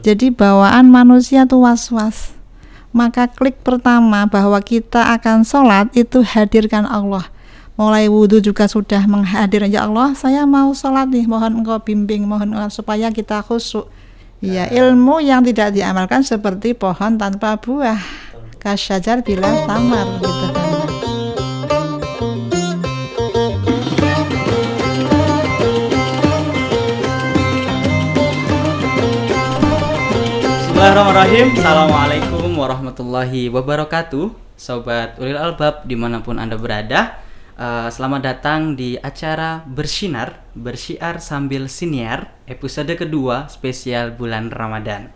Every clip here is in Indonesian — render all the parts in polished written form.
Jadi bawaan manusia tuh was-was. Maka klik pertama bahwa kita akan sholat itu hadirkan Allah. Mulai wudhu juga sudah menghadirkan, ya Allah saya mau sholat nih, mohon engkau bimbing, mohon supaya kita khusyuk. Ya, ilmu yang tidak diamalkan seperti pohon tanpa buah, kasyajar bila tamar gitu kan. Bismillahirrahmanirrahim. Assalamualaikum warahmatullahi wabarakatuh. Sobat Ulil Albab dimanapun Anda berada, selamat datang di acara Bersiar sambil siniar, episode kedua spesial bulan Ramadan.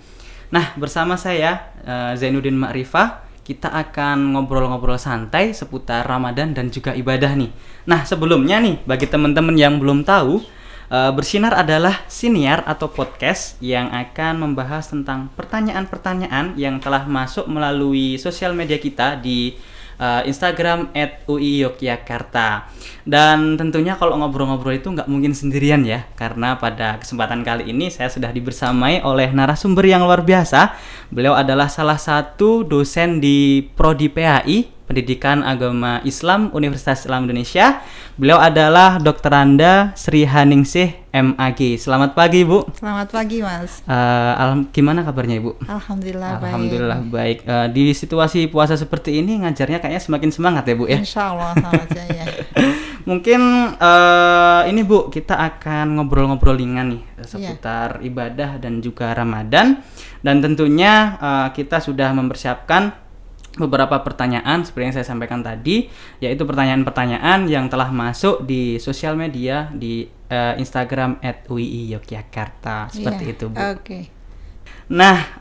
Nah, bersama saya Zainuddin Ma'rifah, kita akan ngobrol-ngobrol santai seputar Ramadan dan juga ibadah nih. Nah, sebelumnya nih, bagi teman-teman yang belum tahu, Bersinar adalah siniar atau podcast yang akan membahas tentang pertanyaan-pertanyaan yang telah masuk melalui sosial media kita di Instagram @ui_yogyakarta. Dan tentunya kalau ngobrol-ngobrol itu nggak mungkin sendirian ya, karena pada kesempatan kali ini saya sudah dibersamai oleh narasumber yang luar biasa. Beliau adalah salah satu dosen di Prodi PAI, Pendidikan Agama Islam Universitas Islam Indonesia. Beliau adalah Dokteranda Sri Haningsih MAG. Selamat pagi, Bu. Selamat pagi, Mas. Gimana kabarnya, Ibu? Alhamdulillah baik. Di situasi puasa seperti ini ngajarnya kayaknya semakin semangat ya, Bu ya. Insya Allah sama saya. Mungkin ini, Bu, kita akan ngobrol-ngobrol ringan nih seputar ibadah dan juga Ramadan. Dan tentunya kita sudah mempersiapkan beberapa pertanyaan seperti yang saya sampaikan tadi, yaitu pertanyaan-pertanyaan yang telah masuk di sosial media di Instagram @ui_yogyakarta. Seperti itu, Bu. Oke. Nah,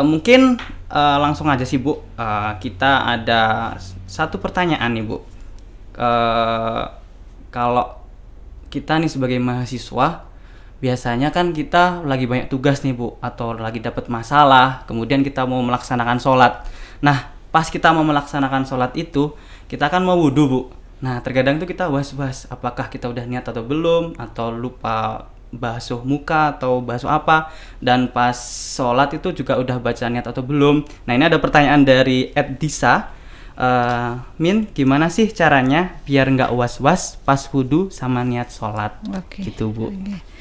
mungkin langsung aja sih, Bu. Kita ada satu pertanyaan nih, Bu. Kalau kita nih sebagai mahasiswa, biasanya kan kita lagi banyak tugas nih, Bu, atau lagi dapat masalah, kemudian kita mau melaksanakan sholat. Nah, pas kita mau melaksanakan sholat itu, kita kan mau wudhu, Bu. Nah, terkadang tuh kita was-was, apakah kita udah niat atau belum, atau lupa basuh muka atau basuh apa, dan pas sholat itu juga udah baca niat atau belum. Nah, ini ada pertanyaan dari @disa. Min, gimana sih caranya biar nggak was-was pas wudhu sama niat sholat? Gitu, Bu.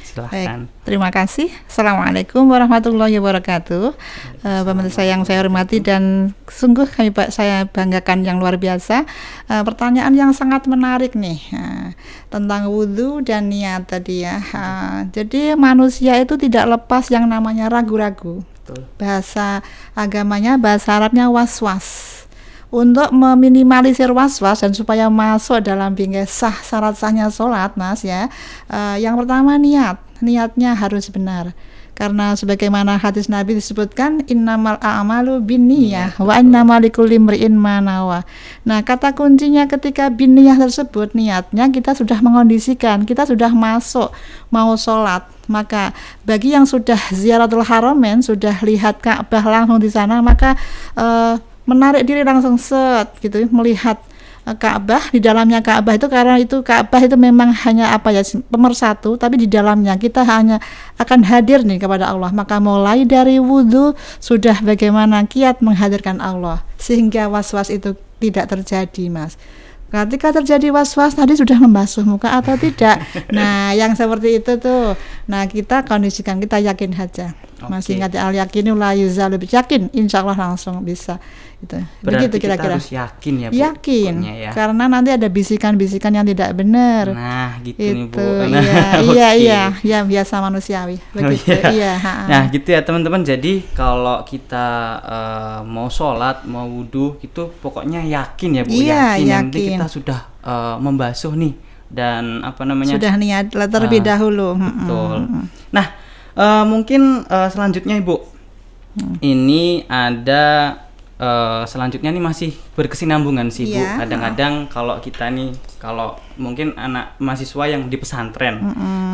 Silahkan. Baik, terima kasih. Assalamualaikum warahmatullahi wabarakatuh. Pemirsa yang saya hormati dan sungguh saya banggakan yang luar biasa. Pertanyaan yang sangat menarik nih tentang wudhu dan niat tadi ya. Jadi manusia itu tidak lepas yang namanya ragu-ragu. Betul. Bahasa agamanya, bahasa Arabnya was-was. Untuk meminimalisir was-was dan supaya masuk dalam bingkai sah syarat sahnya sholat, Mas ya, yang pertama niatnya harus benar, karena sebagaimana hadis Nabi disebutkan innamal a'malu binniyah wa innamal likulli imri'in ma nawa. Nah, kata kuncinya ketika binniyah tersebut, niatnya kita sudah mengondisikan, kita sudah masuk mau sholat. Maka bagi yang sudah ziaratul haramain, sudah lihat Ka'bah langsung di sana, maka menarik diri langsung gitu, melihat Ka'bah, di dalamnya Ka'bah itu, karena itu Ka'bah itu memang hanya pemersatu, tapi di dalamnya kita hanya akan hadir nih kepada Allah. Maka mulai dari wudhu sudah bagaimana kiat menghadirkan Allah sehingga was-was itu tidak terjadi, Mas. Ketika terjadi was-was tadi sudah membasuh muka atau tidak. Nah, yang seperti itu tuh. Nah, kita kondisikan, kita yakin saja. Masih ingat al-yakinu la yuzalu, yakin, insya Allah langsung bisa. Itu. Berarti begitu kira-kira. Kita harus yakin ya, Bu. Yakin, ya. karena nanti ada bisikan-bisikan yang tidak benar. Nah, gitu itu, nih, Bu. Iya, biasa manusiawi. Begitu. Iya. Nah, gitu ya, teman-teman. Jadi kalau kita mau sholat, mau wudhu, itu pokoknya yakin ya, Bu. Iya, yakin. Nanti kita sudah membasuh nih, dan sudah niat terlebih dahulu. Betul. Nah, mungkin selanjutnya, Ibu. Ini ada selanjutnya nih masih berkesinambungan sih, Bu. Kadang-kadang kalau kita nih, kalau mungkin anak mahasiswa yang di pesantren,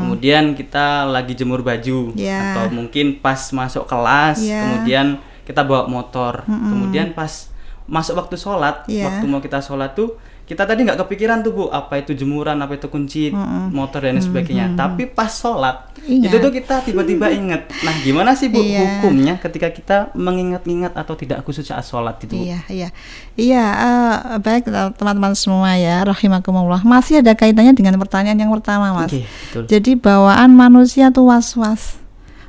kemudian kita lagi jemur baju, atau mungkin pas masuk kelas, kemudian kita bawa motor, kemudian pas masuk waktu sholat, waktu mau kita sholat tuh kita tadi nggak kepikiran tuh Bu, apa itu jemuran, apa itu kunci motor dan sebagainya. Tapi pas sholat Iya. itu tuh kita tiba-tiba inget. Nah, gimana sih Bu Iya. hukumnya ketika kita mengingat-ingat atau tidak khusus saat sholat itu Bu? Iya, baik teman-teman semua ya, rahimakumullah. Masih ada kaitannya dengan pertanyaan yang pertama, Mas. Oke, betul. Jadi bawaan manusia tuh was-was.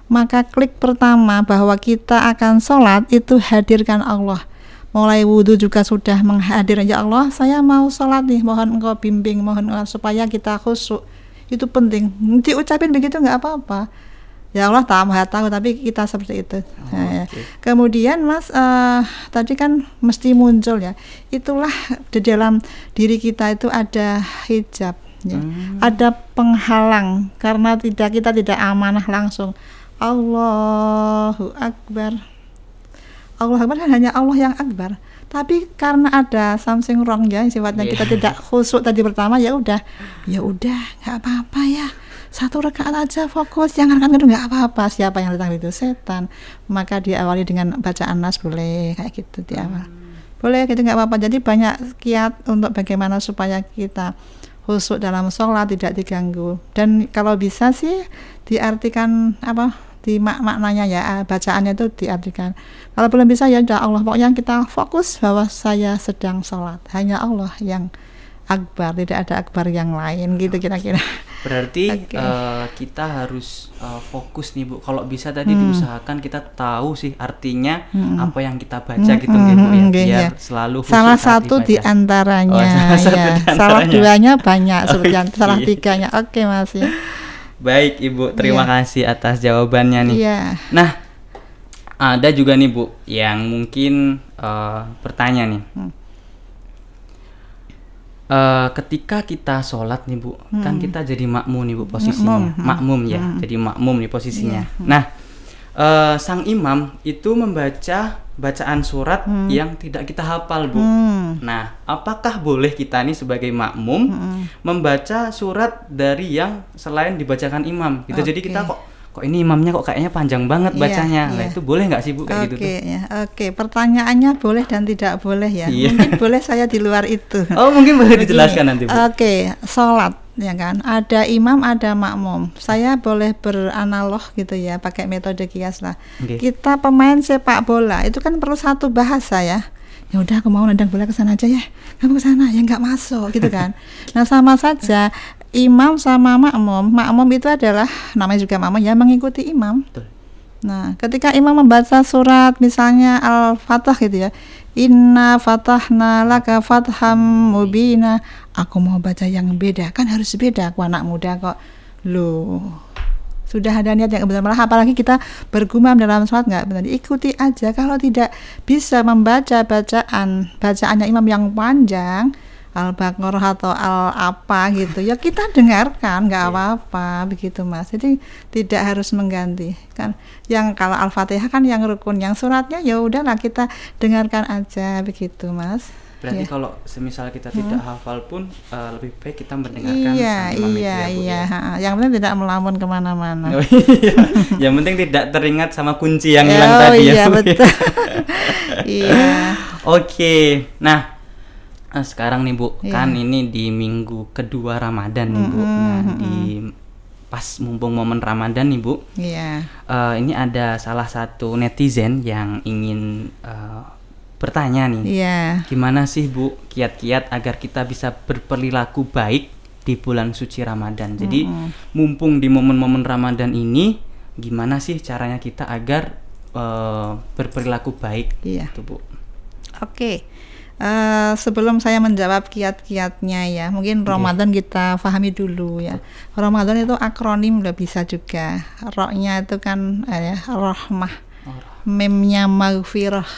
Maka klik pertama bahwa kita akan sholat itu hadirkan Allah. Mulai wudhu juga sudah menghadir, ya Allah, saya mau sholat nih, mohon engkau bimbing, mohon supaya kita khusyuk. Itu penting. Diucapin begitu nggak apa-apa. Ya Allah tahu, tapi kita seperti itu. Oke. Kemudian Mas, tadi kan mesti muncul ya. Itulah di dalam diri kita itu ada hijab, ya. Ada penghalang karena kita tidak amanah langsung. Allahu Akbar. Allah Akbar hanya Allah yang Akbar. Tapi karena ada something wrong ya, sifatnya kita tidak khusyuk tadi pertama, ya udah nggak apa-apa ya. 1 rakaat aja fokus, jangan kan nggak apa-apa. Siapa yang datang itu setan. Maka diawali dengan bacaan nas boleh kayak gitu di awal. Boleh gitu nggak apa-apa. Jadi banyak kiat untuk bagaimana supaya kita khusyuk dalam sholat, tidak diganggu. Dan kalau bisa sih diartikan maknanya ya, bacaannya itu diartikan. Kalau belum bisa ya udah Allah, pokoknya kita fokus bahwa saya sedang sholat, hanya Allah yang akbar, tidak ada akbar yang lain gitu kira-kira. Berarti kita harus fokus nih Bu. Kalau bisa tadi diusahakan kita tahu sih artinya apa yang kita baca gitu Bu ya, biar selalu khusyuk salah saat satu dibaca. di antaranya ya. Salah duanya banyak sebenarnya, salah 3-nya. Oke Mas ya. Baik Ibu, terima kasih atas jawabannya nih. Iya. Nah, ada juga nih Bu yang mungkin bertanya nih. Ketika kita sholat nih Bu, kan kita jadi makmum nih Bu posisinya. Makmum ya, jadi makmum nih posisinya. Nah, sang imam itu membaca bacaan surat yang tidak kita hafal Bu. Nah, apakah boleh kita nih sebagai makmum membaca surat dari yang selain dibacakan imam gitu? Jadi kita kok ini imamnya kok kayaknya panjang banget bacanya. Nah, itu boleh nggak sih Bu kayak gitu tuh? Oke, pertanyaannya boleh dan tidak boleh ya. Mungkin boleh saya di luar itu. Oh, mungkin boleh dijelaskan nanti Bu. Oke, sholat ya kan, ada imam ada makmum. Saya boleh beranalog gitu ya, pakai metode kias lah. Kita pemain sepak bola itu kan perlu satu bahasa ya. Ya udah aku mau nendang bola ke sana aja ya, kamu ke sana ya, nggak masuk gitu kan. Nah sama saja imam sama makmum itu adalah namanya juga makmum ya, mengikuti imam. Betul. Nah ketika imam membaca surat misalnya Al-Fatah gitu ya, Inna fatahna laka fatham mubina, aku mau baca yang beda, kan harus beda, aku anak muda kok. Loh, sudah ada niat yang benar, malah apalagi kita bergumam dalam sholat nggak benar, ikuti aja. Kalau tidak bisa membaca bacaannya imam yang panjang, Al-Baqarah atau apa gitu ya, kita dengarkan, nggak apa-apa begitu Mas. Jadi tidak harus mengganti kan. Yang kalau Al-Fatihah kan yang rukun, yang suratnya ya udahlah kita dengarkan aja begitu Mas. Berarti kalau semisal kita tidak hafal pun lebih baik kita mendengarkan sang imam itu ya Bu ya. Yang penting tidak melamun kemana-mana. Oh, iya. Yang penting tidak teringat sama kunci yang hilang tadi ya. Iya betul. Iya. Oke. Nah, sekarang nih Bu, kan ini di minggu kedua Ramadan nih Bu. Nah, di pas mumpung momen Ramadan nih Bu. Iya. Ini ada salah satu netizen yang ingin bertanya nih. Iya. Gimana sih Bu kiat-kiat agar kita bisa berperilaku baik di bulan suci Ramadan? Jadi mumpung di momen-momen Ramadan ini, gimana sih caranya kita agar berperilaku baik? Gitu Bu. Oke. Sebelum saya menjawab kiat-kiatnya ya, mungkin Ramadan kita pahami dulu ya. Ramadan itu akronim udah bisa juga. Ro-nya itu kan rahmah, memnya maghfirah,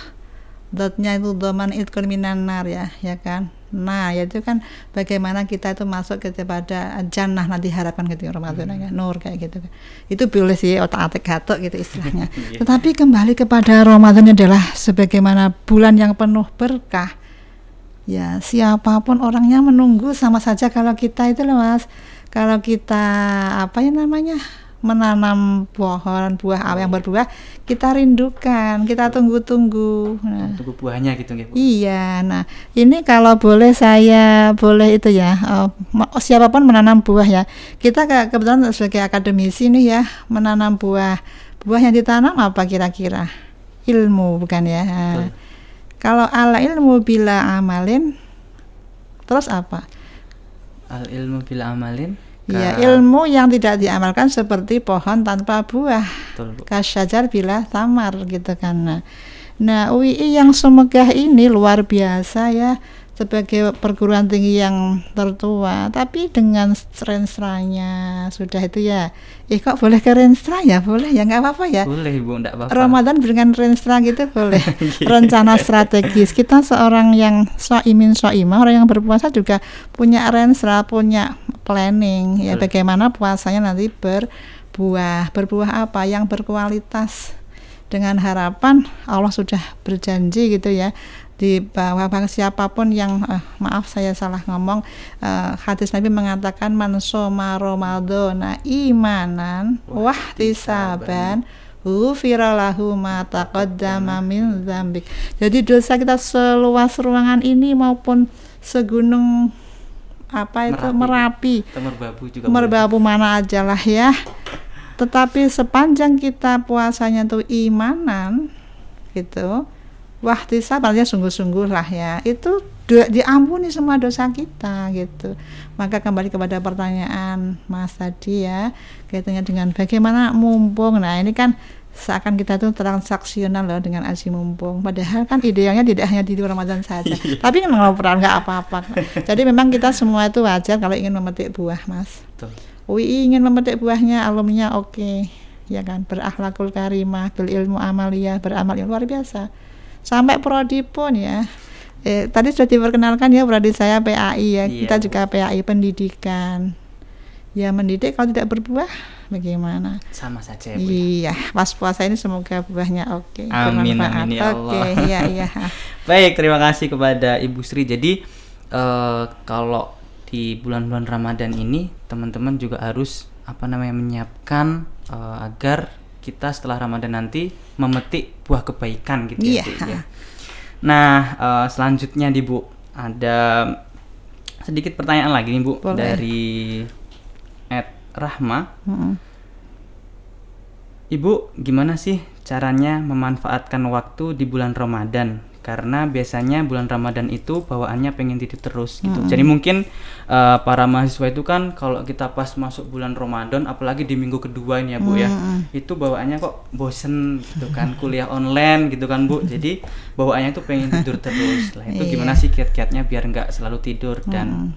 dotnya itu doman itkun minan nar ya kan. Nah itu kan bagaimana kita itu masuk kepada jannah nanti harapan gitu Ramadan ya, nur kayak gitu. Itu boleh sih otak-atik gatuk gitu istilahnya. Tetapi kembali kepada Ramadan adalah sebagaimana bulan yang penuh berkah. Ya siapapun orangnya menunggu sama saja kalau kita itu loh Mas. Kalau kita menanam pohon buah yang berbuah, kita rindukan, kita tunggu-tunggu. Nah, Tunggu buahnya gitu nggih, Bu. iya, nah ini kalau boleh saya boleh itu ya, siapapun menanam buah ya. Kita kebetulan sebagai akademisi nih ya, menanam buah. Buah yang ditanam apa kira-kira? Ilmu, bukan ya? Nah, kalau ala ilmu bila amalin, terus apa? Al ilmu bila amalin. Ya, ilmu yang tidak diamalkan seperti pohon tanpa buah. Betul, Bu. Kasyajar bila tamar gitu kan. Nah, UII yang semegah ini luar biasa ya, sebagai perguruan tinggi yang tertua, tapi dengan renstra-nya sudah itu ya. Kok boleh ke renstra ya? Boleh ya, nggak apa-apa ya. Boleh, Bu, enggak apa-apa. Ramadan dengan renstra gitu boleh. Rencana strategis. Kita seorang yang soimin soimah, orang yang berpuasa juga punya renstra, punya planning ya, bagaimana puasanya nanti berbuah apa yang berkualitas, dengan harapan Allah sudah berjanji gitu ya, di bawah siapapun yang maaf saya salah ngomong, hadis Nabi mengatakan man shoma ramadhana imanan wahtisaban ghufira lahu ma taqaddama min dzambik. Jadi dosa kita seluas ruangan ini maupun segunung Merapi. Merbabu mana aja lah ya. Tetapi sepanjang kita puasanya tuh imanan gitu, wahtisab artinya sungguh-sungguh lah ya, itu diampuni semua dosa kita gitu. Maka kembali kepada pertanyaan Mas tadi ya, kaitannya dengan bagaimana mumpung. Nah ini kan seakan kita tuh transaksional loh dengan aji mumpung, padahal kan idealnya tidak hanya di Ramadan saja. Tapi ngobrol nggak apa-apa. Jadi memang kita semua itu wajar kalau ingin memetik buah, Mas. Betul. UI ingin memetik buahnya, alumninya oke, ya kan, berakhlakul karimah, bil ilmu amaliyah, beramal yang luar biasa. Sampai prodi pun ya. Tadi sudah diperkenalkan ya, prodi saya PAI ya. Kita juga PAI pendidikan. Ya mendidik kalau tidak berbuah bagaimana? Sama saja ya, Bu. Iya, pas puasa ini semoga buahnya oke. Amin, amin ya Allah. Oke, iya. Baik, terima kasih kepada Ibu Sri. Jadi kalau di bulan-bulan Ramadan ini teman-teman juga harus menyiapkan agar kita setelah Ramadan nanti memetik buah kebaikan gitu ya, Bu, ya. Nah, selanjutnya nih Bu, ada sedikit pertanyaan lagi nih Bu. Boleh. Dari Rahma. Ibu, gimana sih caranya memanfaatkan waktu di bulan Ramadan? Karena biasanya bulan Ramadan itu bawaannya pengen tidur terus gitu. Jadi mungkin para mahasiswa itu kan kalau kita pas masuk bulan Ramadan, apalagi di minggu kedua ini ya Bu ya, itu bawaannya kok bosen gitu kan, kuliah online gitu kan Bu. Jadi bawaannya itu pengen tidur terus. Lah itu gimana sih kiat-kiatnya biar nggak selalu tidur dan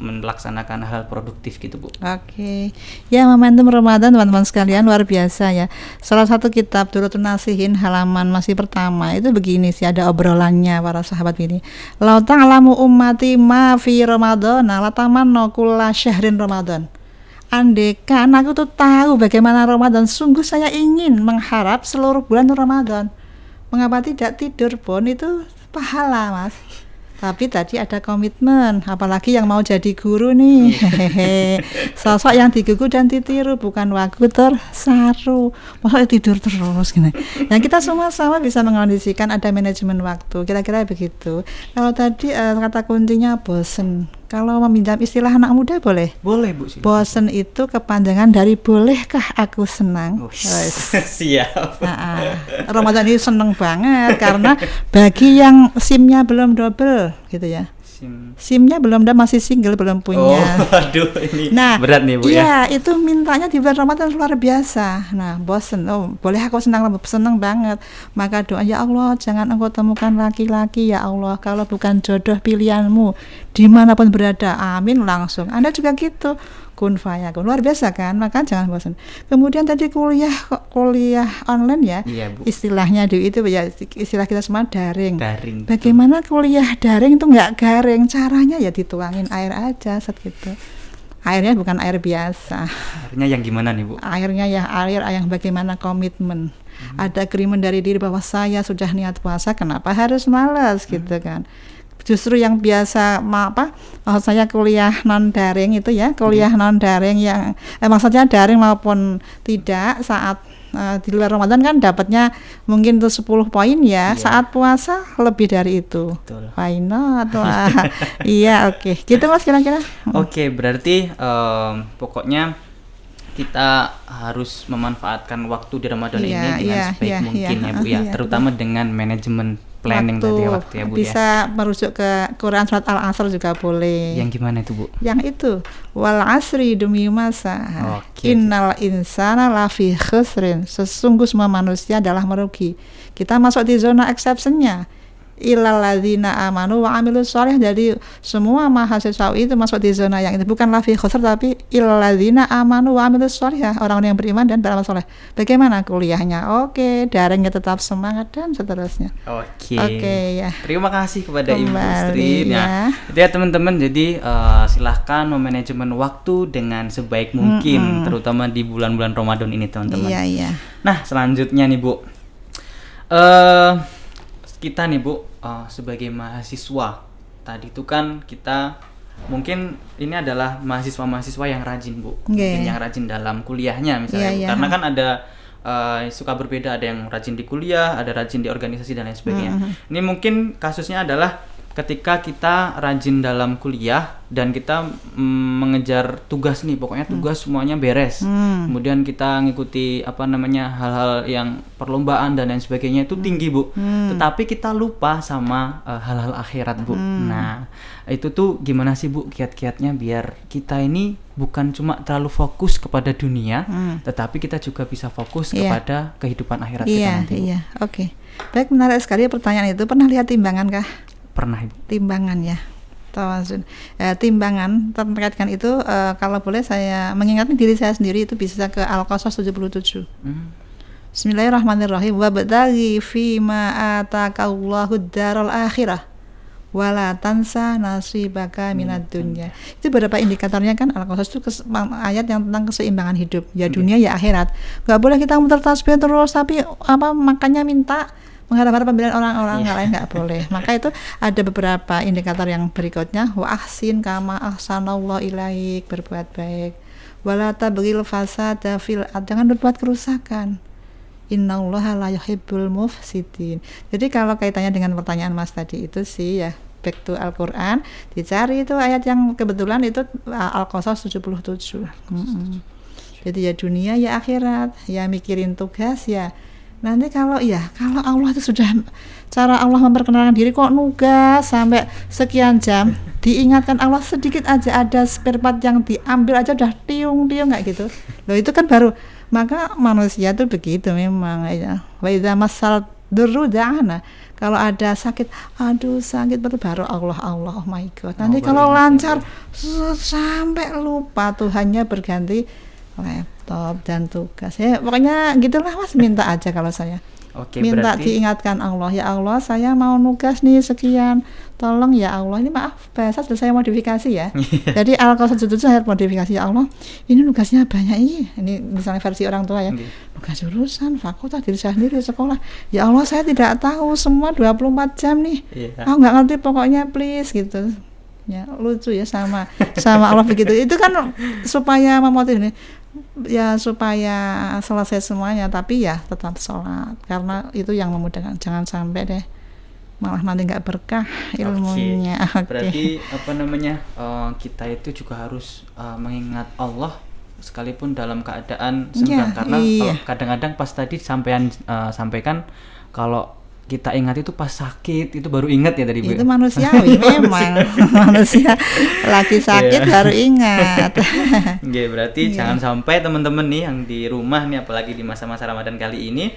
melaksanakan hal produktif gitu Bu? Oke. Ya, momentum Ramadan teman-teman sekalian luar biasa ya. Salah satu kitab Durratun Nasihin halaman masih pertama itu begini sih, ada obrolannya para sahabat ini. Lau ta'lamu ummati ma fi Ramadan la tamanna kulla syahrin Ramadan. Andekan aku tuh tahu bagaimana Ramadan, sungguh saya ingin mengharap seluruh bulan Ramadan. Mengapa tidak tidur pun itu pahala, Mas. Tapi tadi ada komitmen, apalagi yang mau jadi guru nih. Sosok yang digugu dan ditiru, bukan wagu tersaru. Maksudnya tidur terus gini. Yang kita semua sama bisa mengkondisikan ada manajemen waktu, kira-kira begitu. Kalau tadi kata kuncinya bosen. Kalau meminjam istilah anak muda boleh? Boleh Bu. Bosen itu kepanjangan dari bolehkah aku senang? Siap. Ramadan ini seneng banget karena bagi yang SIM-nya belum double gitu ya. SIM-nya belum, masih single, belum punya. Aduh, ini berat nih Bu ya. Iya, itu mintanya di bulan Ramadan luar biasa. Nah, bosen, boleh aku senang banget. Maka doa, ya Allah, jangan engkau temukan laki-laki ya Allah, kalau bukan jodoh pilihanmu, dimanapun berada, amin langsung. Anda juga gitu. Kun fayakun, luar biasa kan, maka jangan bosan. Kemudian tadi kuliah online ya, iya, Bu. Istilahnya itu ya, istilah kita semua daring. betul. Bagaimana kuliah daring itu nggak garing, caranya ya dituangin air aja gitu. Airnya bukan air biasa. Airnya yang gimana nih Bu? Airnya ya air yang bagaimana komitmen. Ada agreement dari diri bahwa saya sudah niat puasa, kenapa harus malas gitu kan. Justru yang biasa maksud saya kuliah non daring itu ya, kuliah non daring yang maksudnya daring maupun tidak, saat di luar Ramadan kan dapatnya mungkin tuh 10 poin ya, saat puasa lebih dari itu. Betul. Why not? Iya, oke. Gitu Mas kira-kira. Oke, berarti pokoknya kita harus memanfaatkan waktu di Ramadan ini dengan sebaik mungkin ya Bu ya, terutama dengan manajemen planning tadi waktu ya Bu ya. Bisa merujuk ke Quran surat Al-Asr juga boleh. Yang gimana itu Bu? Yang itu wal asri demi masa. Innal insana lafi khusrin. Sesungguh semua manusia adalah merugi. Kita masuk di zona exception-nya. Illal ladzina amanu wa amilus sholih. Jadi semua mahasiswa itu masuk di zona yang itu, bukan lafi khusr tapi illal ladzina amanu wa amilus sholih, orang-orang yang beriman dan beramal soleh. Bagaimana kuliahnya? Oke, daringnya tetap semangat dan seterusnya. Oke ya. Terima kasih kepada Ibu Sri ya. Itu ya teman-teman, jadi silahkan memanajemen waktu dengan sebaik mungkin, terutama di bulan-bulan Ramadan ini teman-teman. Iya. Nah, selanjutnya nih Bu, kita nih Bu, sebagai mahasiswa tadi itu kan kita mungkin ini adalah mahasiswa yang rajin Bu, mungkin yang rajin dalam kuliahnya misalnya, karena kan ada suka berbeda, ada yang rajin di kuliah, ada rajin di organisasi dan lain sebagainya. Ini mungkin kasusnya adalah ketika kita rajin dalam kuliah dan kita mengejar tugas nih, pokoknya tugas semuanya beres. Kemudian kita ngikuti hal-hal yang perlombaan dan lain sebagainya itu tinggi Bu. Tetapi kita lupa sama hal-hal akhirat Bu. Nah, itu tuh gimana sih Bu kiat-kiatnya biar kita ini bukan cuma terlalu fokus kepada dunia, tetapi kita juga bisa fokus kepada kehidupan akhirat kita nanti. Iya. Oke. Baik, menarik sekali pertanyaan itu. Pernah lihat timbangan kah? Pernah Ibu. Timbangan ya, tawazun. Timbangan terkaitkan itu, kalau boleh saya mengingatkan diri saya sendiri, itu bisa ke Al-Qasas 77. Bismillahirrahmanirrahim. Wabtaghi fima atakallahu daral akhirah wala tansa nasibaka minad dunya. Itu beberapa indikatornya kan. Al-Qasas itu ayat yang tentang keseimbangan hidup, ya dunia ya akhirat. Gak boleh kita muter tasbih terus tapi makannya minta mengharap-harap pemberian orang-orang lain, nggak boleh. Maka itu ada beberapa indikator yang berikutnya. Wa ahsin kama ahsanallahu ilaik, berbuat baik. Wala tabghil fasada fil ard, jangan berbuat kerusakan. Innallaha la yuhibbul mufsidin. Jadi kalau kaitannya dengan pertanyaan Mas tadi itu sih ya, back to Al-Qur'an, dicari itu ayat yang kebetulan itu Al-Qasas 77. Jadi ya dunia ya akhirat, ya mikirin tugas ya. Nanti kalau Allah itu sudah, cara Allah memperkenalkan diri kok nugas sampai sekian jam, diingatkan Allah sedikit aja ada spare part yang diambil aja udah tiung-tiung kayak gitu. Loh itu kan baru, maka manusia tuh begitu memang ya. Wa idza masal durru da'ana. Kalau ada sakit, aduh sakit baru Allah, oh my god. Nanti kalau lancar sampai lupa Tuhannya berganti laptop dan tugas ya, pokoknya gitulah Mas, minta aja kalau saya. Minta diingatkan Allah, ya Allah saya mau nugas nih sekian, tolong ya Allah, ini maaf bahasa sudah saya modifikasi ya. Jadi Al-Qasas itu saya modifikasi, ya Allah ini nugasnya banyak ini misalnya versi orang tua ya, nugas jurusan, fakultas, diri saya sendiri, sekolah, ya Allah saya tidak tahu semua 24 jam nih, aku nggak ngerti pokoknya please gitu ya. Lucu ya sama Allah begitu. Itu kan supaya memotivasi ya, supaya selesai semuanya, tapi ya tetap sholat karena itu yang memudahkan. Jangan sampai deh malah nanti nggak berkah ilmunya. Berarti kita itu juga harus mengingat Allah sekalipun dalam keadaan senggang, karena kadang-kadang pas tadi sampaikan kalau kita ingat itu pas sakit, itu baru ingat ya tadi Bu. Itu manusiawi memang. Manusia lagi sakit baru ingat. Berarti jangan sampai teman-teman nih yang di rumah nih, apalagi di masa-masa Ramadan kali ini,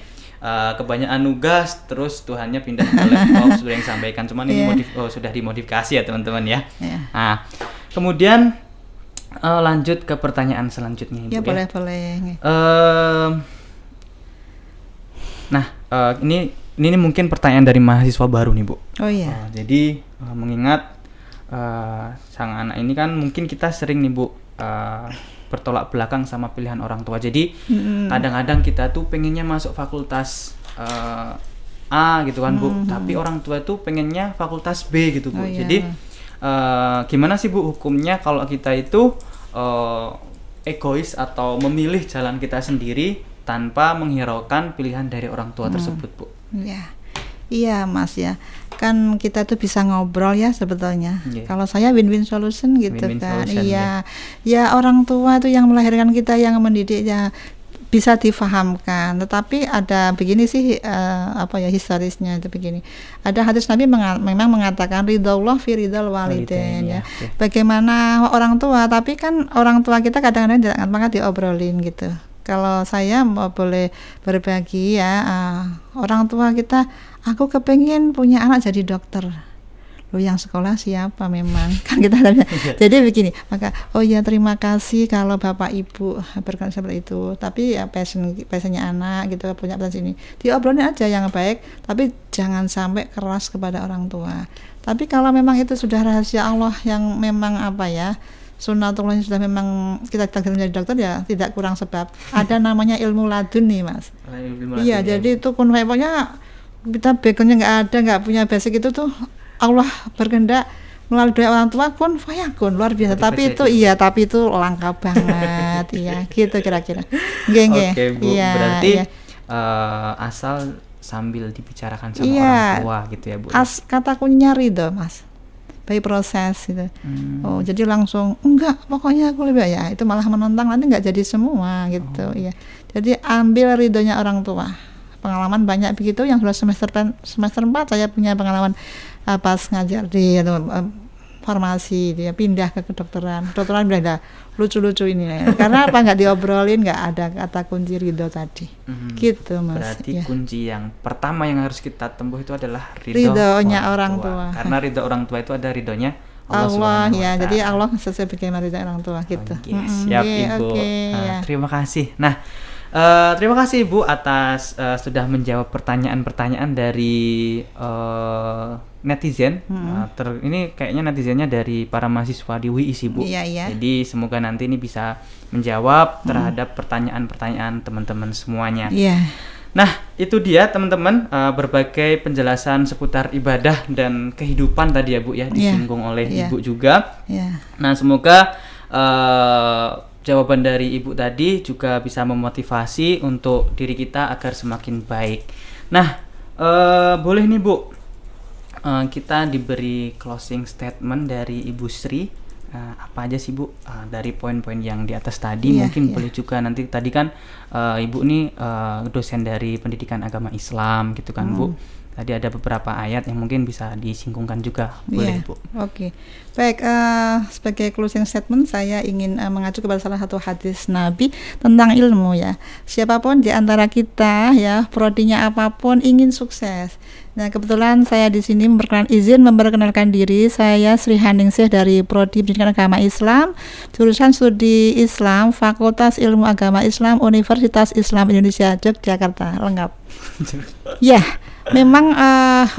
kebanyakan nugas terus Tuhannya pindah ke laptop seperti yang sampaikan. Cuman ini sudah dimodifikasi ya teman-teman ya. Nah, kemudian lanjut ke pertanyaan selanjutnya Ibu, boleh. Ini mungkin pertanyaan dari mahasiswa baru nih Bu. Jadi mengingat sang anak ini kan mungkin kita sering nih Bu bertolak belakang sama pilihan orang tua. Jadi kadang-kadang kita tuh pengennya masuk fakultas A gitu kan Bu, tapi orang tua itu pengennya fakultas B gitu Bu. Oh, iya. Jadi gimana sih Bu hukumnya kalau kita itu egois atau memilih jalan kita sendiri tanpa menghiraukan pilihan dari orang tua tersebut Bu? Iya Mas ya, kan kita tuh bisa ngobrol ya sebetulnya. Kalau saya win-win solution gitu Win-win kan. solution, Ya orang tua tuh yang melahirkan kita, yang mendidik ya bisa difahamkan. Tetapi ada begini sih historisnya itu begini. Ada hadis Nabi memang mengatakan ridallah fi ridal walidain ya. Bagaimana orang tua, tapi kan orang tua kita kadang-kadang tidak maka diobrolin gitu. Kalau saya boleh berbagi ya, orang tua kita, aku kepengen punya anak jadi dokter. Lu yang sekolah siapa memang kan kita jadi begini, maka oh ya terima kasih kalau bapak ibu berkenan seperti itu, tapi ya passionnya anak gitu, punya passion ini diobrolin aja yang baik, tapi jangan sampai keras kepada orang tua. Tapi kalau memang itu sudah rahasia Allah yang memang sunnatullah yang sudah memang kita takdir menjadi dokter ya tidak kurang sebab. Ada namanya ilmu ladun nih Mas. Iya, jadi itu pokoknya kita backgroundnya nggak punya basic itu tuh Allah berkehendak melalui doa orang tua kun fayakun, luar biasa. Tapi itu langka banget. Iya, gitu kira-kira. Oke Bu, berarti asal sambil dibicarakan sama orang tua gitu ya Bu. Kata kuncinya ridho Mas. By proses gitu. Oh, jadi langsung enggak, pokoknya aku lebih ya, itu malah menentang, nanti enggak jadi semua gitu. Iya. Jadi ambil ridhonya orang tua. Pengalaman banyak begitu, yang sudah semester 4 saya punya pengalaman pas ngajar di farmasi, dia pindah ke kedokteran bilang lucu-lucu ini karena enggak diobrolin, enggak ada kata kunci ridho tadi. Gitu Mas. Berarti kunci yang pertama yang harus kita tempuh itu adalah ridhonya orang tua. Karena ridho orang tua itu ada ridhonya Allah ya. Jadi Allah sesuai bagaimana ridho orang tua gitu. Siap Ibu. Terima kasih. Nah, terima kasih Ibu atas sudah menjawab pertanyaan-pertanyaan dari netizen. Ini kayaknya netizennya dari para mahasiswa di WI sih Bu. Iya. Jadi semoga nanti ini bisa menjawab terhadap pertanyaan-pertanyaan teman-teman semuanya. Iya. Nah, itu dia teman-teman, berbagai penjelasan seputar ibadah dan kehidupan tadi ya Bu ya, disinggung oleh Ibu juga. Nah, semoga jawaban dari Ibu tadi juga bisa memotivasi untuk diri kita agar semakin baik. Nah, boleh nih Bu, kita diberi closing statement dari Ibu Sri. Apa aja sih Bu dari poin-poin yang di atas tadi? Mungkin boleh juga nanti, tadi kan Ibu nih dosen dari pendidikan agama Islam gitu kan Bu. Tadi ada beberapa ayat yang mungkin bisa disinggungkan juga, boleh Bu. Oke. Baik, sebagai closing statement saya ingin mengacu kepada salah satu hadis Nabi tentang ilmu ya. Siapapun di antara kita ya, prodinya apapun, ingin sukses. Nah, kebetulan saya di sini izin memperkenalkan diri. Saya Sri Haningsih dari Prodi Pendidikan Agama Islam, jurusan Studi Islam, Fakultas Ilmu Agama Islam, Universitas Islam Indonesia Yogyakarta. Lengkap. Ya, memang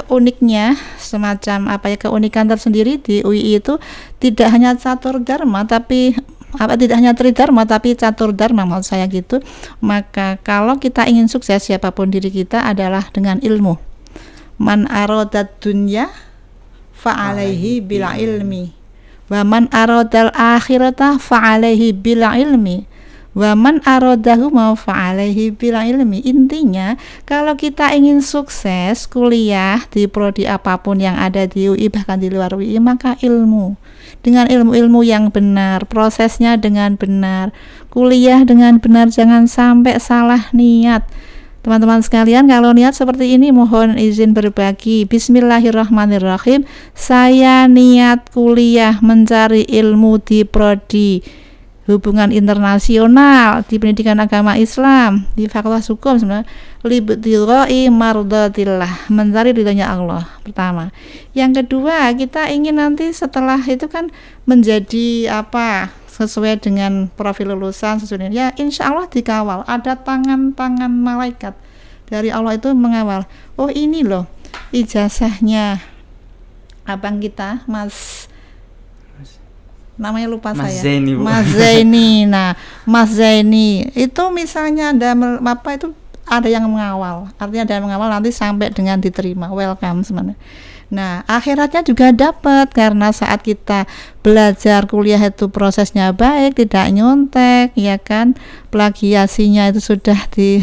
uniknya semacam keunikan tersendiri di UI itu tidak hanya catur dharma tapi tidak hanya tridharma tapi catur dharma, maksud saya gitu. Maka kalau kita ingin sukses, siapapun diri kita adalah dengan ilmu. Man arodat dunya fa'alaihi bil ilmi wa man arodal akhirata fa'alaihi bil ilmi wa man arodahu ma fa'alaihi bil ilmi. Intinya, kalau kita ingin sukses kuliah di prodi apapun yang ada di UI, bahkan di luar UI, maka ilmu. Dengan ilmu-ilmu yang benar, prosesnya dengan benar, kuliah dengan benar, jangan sampai salah niat. Teman-teman sekalian, kalau niat seperti ini mohon izin berbagi. Bismillahirrahmanirrahim. Saya niat kuliah mencari ilmu di prodi Hubungan Internasional di Pendidikan Agama Islam di Fakultas Hukum sebenarnya, libtighai mardatillah, mencari ridhonya Allah pertama. Yang kedua, kita ingin nanti setelah itu kan menjadi sesuai dengan profil lulusan, sesuai dengan, ya insya Allah dikawal, ada tangan-tangan malaikat dari Allah itu mengawal. Oh ini loh ijazahnya abang kita, Mas namanya lupa Mas saya, Zaini, Bu. Mas Zaini. Nah, Mas Zaini itu misalnya ada itu ada yang mengawal. Artinya ada yang mengawal nanti sampai dengan diterima, welcome sebenarnya. Nah, akhiratnya juga dapat karena saat kita belajar kuliah itu prosesnya baik, tidak nyontek, ya kan, plagiasinya itu sudah di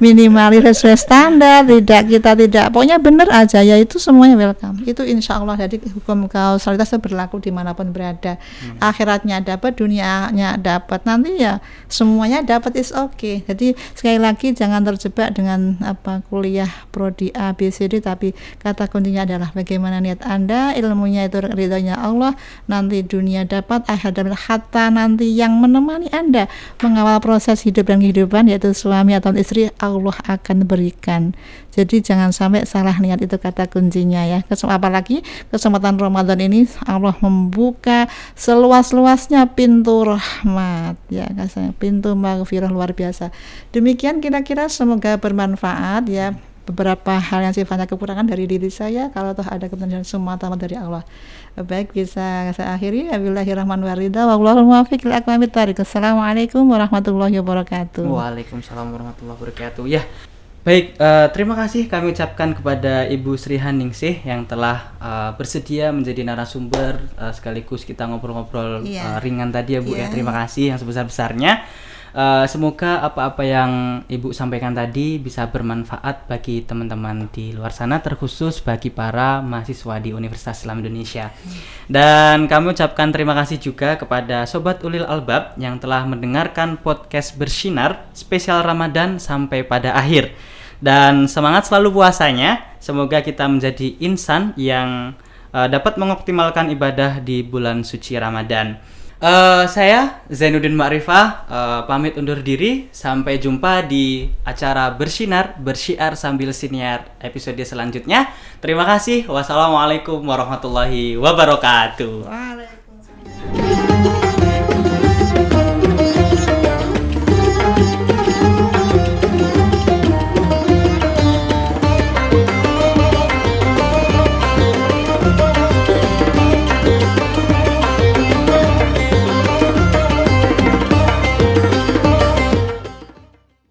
minimalisir sesuai standar, tidak pokoknya benar aja, ya itu semuanya welcome. Itu insya Allah. Jadi hukum kausalitas itu berlaku dimanapun berada. Akhiratnya dapat, dunianya dapat, nanti ya semuanya dapat, is okay. Jadi sekali lagi jangan terjebak dengan kuliah prodi A B C D, tapi kata kuncinya adalah bagaimana niat Anda, ilmunya itu ridhonya Allah, nanti dunia dapat, akhirat dapat, hatta nanti yang menemani Anda mengawal proses hidup dan kehidupan yaitu suami atau istri, Allah akan berikan. Jadi jangan sampai salah niat, itu kata kuncinya ya. Apalagi kesempatan Ramadan ini Allah membuka seluas-luasnya pintu rahmat ya, pintu maghfirah luar biasa. Demikian kira-kira, semoga bermanfaat ya. Beberapa hal yang sifatnya kekurangan dari diri saya, kalau toh ada kebenaran semata dari Allah. Baik, bisa saya akhiri. Bismillahirrahmanirrahim. Wallahul muwaffiq ila aqwamit thoriq. Assalamualaikum warahmatullahi wabarakatuh. Waalaikumsalam warahmatullahi wabarakatuh. Ya, baik, terima kasih kami ucapkan kepada Ibu Sri Haningsih yang telah bersedia menjadi narasumber, sekaligus kita ngobrol-ngobrol ringan tadi ya Bu ya. Terima kasih yang sebesar-besarnya. Semoga apa-apa yang Ibu sampaikan tadi bisa bermanfaat bagi teman-teman di luar sana, terkhusus bagi para mahasiswa di Universitas Islam Indonesia. Dan kami ucapkan terima kasih juga kepada Sobat Ulil Albab yang telah mendengarkan podcast Bersinar spesial Ramadan sampai pada akhir. Dan semangat selalu puasanya. Semoga kita menjadi insan yang dapat mengoptimalkan ibadah di bulan suci Ramadan. Saya Zainuddin Ma'rifah pamit undur diri. Sampai jumpa di acara Bersinar, Bersiar Sambil Siniar episode selanjutnya. Terima kasih. Wassalamualaikum warahmatullahi wabarakatuh.